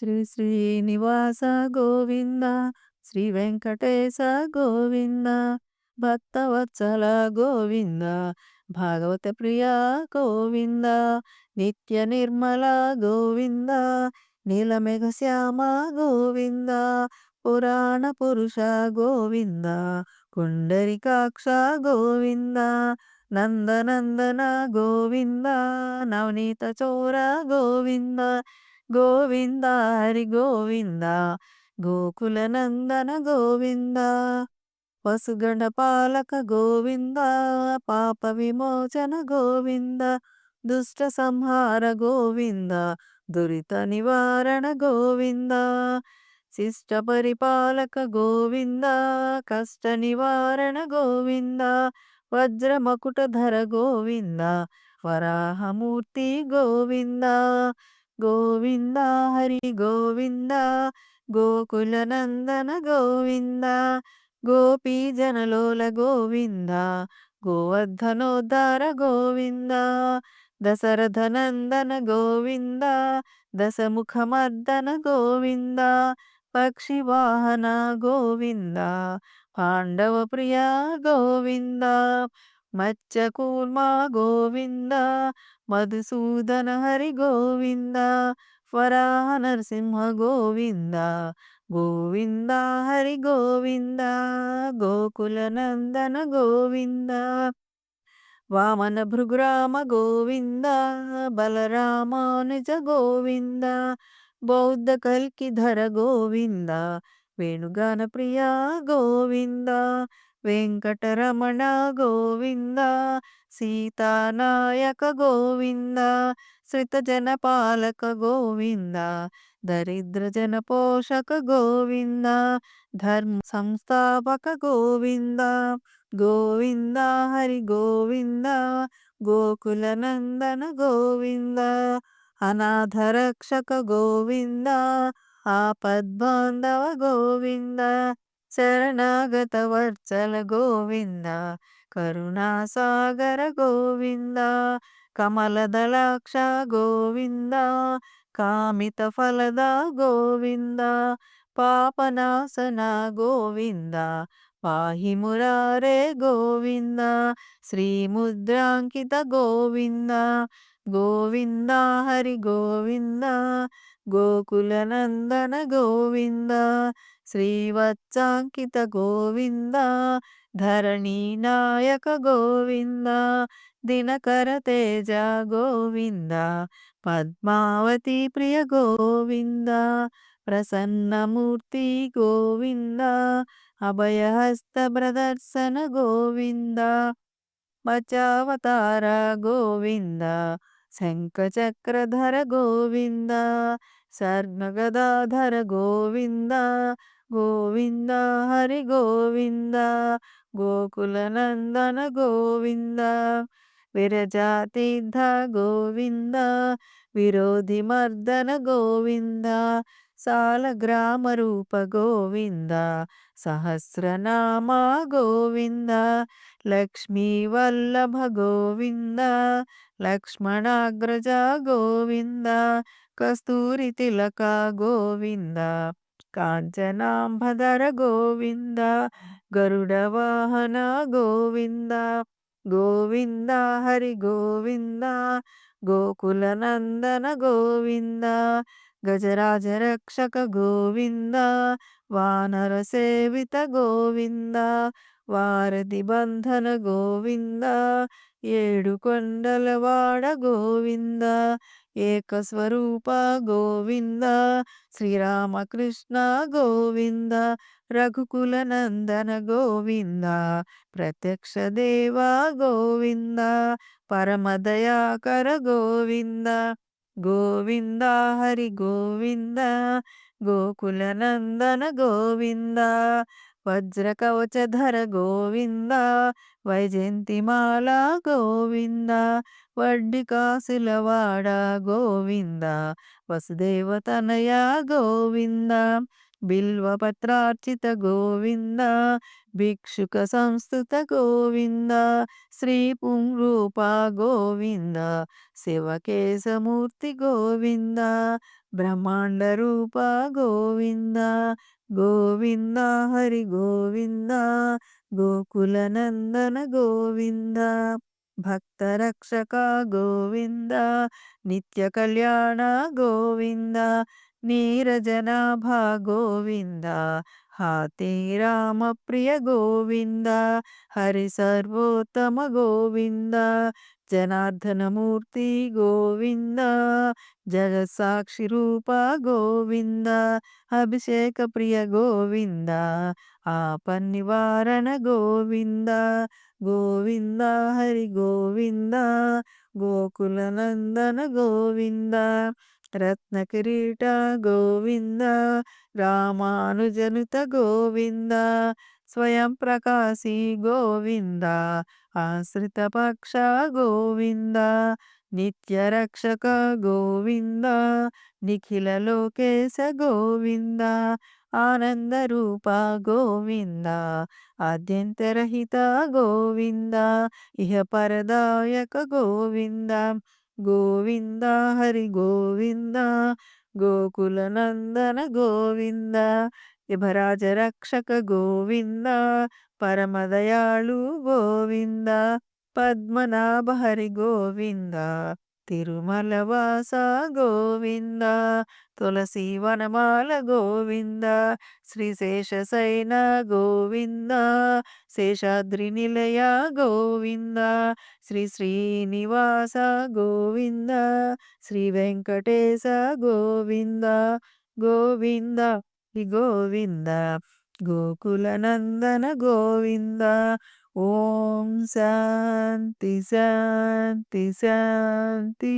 శ్రీ శ్రీనివాస గోవింద శ్రీ వెంకటేశ గోవింద భక్తవత్సల గోవింద భాగవత ప్రియ గోవింద నిత్య నిర్మల గోవింద నీలమేఘ శ్యామ గోవింద పురాణ పురుష గోవింద పుండరీకాక్ష గోవింద నందనందన గోవింద నవనీత చోర గోవింద గోవింద హరి గోవింద గోకుల నందన గోవింద వసుగణ పాలక గోవింద పాప విమోచన గోవింద దుష్ట సంహార గోవింద దురిత నివారణ గోవింద శిష్ట పరిపాలక గోవింద కష్ట నివారణ గోవింద వజ్రమకుటధర గోవింద వరాహమూర్తి గోవింద గోవింద హరి గోవింద గోకుల నందన గోవింద గోపీజనలోల గోవింద గోవర్ధనోద్ధార గోవింద దశరథ నందన గోవింద దశముఖమర్దన గోవింద పక్షివాహన గోవింద పాండవ ప్రియ గోవింద మత్స్యకూర్మ గోవింద మధుసూదన హరి గోవింద వరాహ నరసింహ గోవింద గోవింద హరి గోవింద గోకుల నందన గోవింద వామన భృగురామ గోవింద బలరామానుజ గోవింద బౌద్ధ కల్కిధర గోవింద వేణుగాన ప్రియ గోవింద వెంకటరమణ గోవింద సీతానాయక గోవింద శ్రితజన పాలక గోవింద దరిద్ర జన పోషక గోవింద ధర్మ సంస్థాపక గోవింద గోవింద హరి గోవింద గోకుల నందన గోవింద అనాథ రక్షక గోవింద ఆపద్బాంధవ గోవింద శరణాగత వర్చల గోవింద కరుణాసాగర గోవింద కమలదళాక్ష గోవింద కామిత ఫలద గోవింద పాపనాశన గోవింద పాహి మురారే గోవింద శ్రీముద్రాంకిత గోవింద గోవింద హరి గోవింద గోకుల నందన గోవింద శ్రీవత్సాంకిత గోవింద ధరణీ నాయక గోవింద దినకర తేజ గోవింద పద్మావతి ప్రియ గోవింద ప్రసన్నమూర్తి గోవింద అభయహస్త ప్రదర్శన గోవింద మచావతార గోవింద శంఖచక్రధర గోవింద సర్వగదాధర గోవింద గోవింద హరి గోవింద గోకుల నందన గోవింద విరజాతీర్థ గోవింద విరోధి మర్దన గోవింద సాలగ్రామ రూప గోవింద సహస్రనామ గోవింద లక్ష్మీ వల్లభ గోవింద లక్ష్మణాగ్రజ గోవింద కస్తూరి తిలక గోవింద కాంచనాంబధర గోవింద గరుడ వాహన గోవింద గోవింద హరి గోవింద గోకుల నందన గోవింద గజరాజ రక్షక గోవింద వానర సేవిత గోవింద వారధి బంధన గోవింద ఏడు కొండలవాడ గోవింద ఏకస్వరూప గోవింద శ్రీరామకృష్ణ గోవింద రఘుకుల నందన గోవింద ప్రత్యక్ష దేవ గోవింద పరమదయాకర గోవింద గోవింద హరి గోవింద గోకుల నందన గోవింద వజ్ర కవచధర గోవింద వైజయంతిమాల గోవింద వడ్డి కాసులవాడ గోవింద వసుదేవ తనయ గోవింద బిల్వపత్రార్చిత గోవింద భిక్షుక సంస్థుత గోవింద శ్రీ పుంరూప గోవింద శివకేశమూర్తి గోవింద బ్రహ్మాండ రూప గోవింద గోవింద హరి గోవింద గోకుల నందన గోవింద భక్తరక్షక గోవింద నిత్య కళ్యాణ గోవింద నీరజనాభ గోవింద హాతే రామ ప్రియ గోవింద హరి సర్వోత్తమ గోవింద జనార్దనమూర్తి గోవింద జగత్సాక్షి రూప గోవింద అభిషేక ప్రియ గోవింద ఆపన్నివారణ గోవింద గోవింద హరి గోవింద గోకుల నందన గోవింద రత్న కిరీట గోవింద రామానుజనుత గోవింద స్వయం ప్రకాశి గోవింద ఆశ్రిత పక్ష గోవింద నిత్య రక్షక గోవింద నిఖిల లోకేశ గోవింద ఆనంద రూప గోవింద ఆద్యంతరహిత గోవింద ఇహ పరదాయక గోవింద గోవింద హరి గోవింద గోకుల నందన గోవింద విభరాజ రక్షక గోవింద పరమదయాళు గోవింద పద్మనాభ హరి గోవింద తిరుమల వాస గోవింద తులసి వనమాల గోవింద శ్రీశేషశయన గోవింద శేషాద్రి నిలయ గోవింద శ్రీ శ్రీనివాస గోవింద శ్రీ వెంకటేశ గోవింద గోవింద శ్రీ గోవింద గోకుల నందన గోవింద ఓం శాంతి శాంతి శాంతి.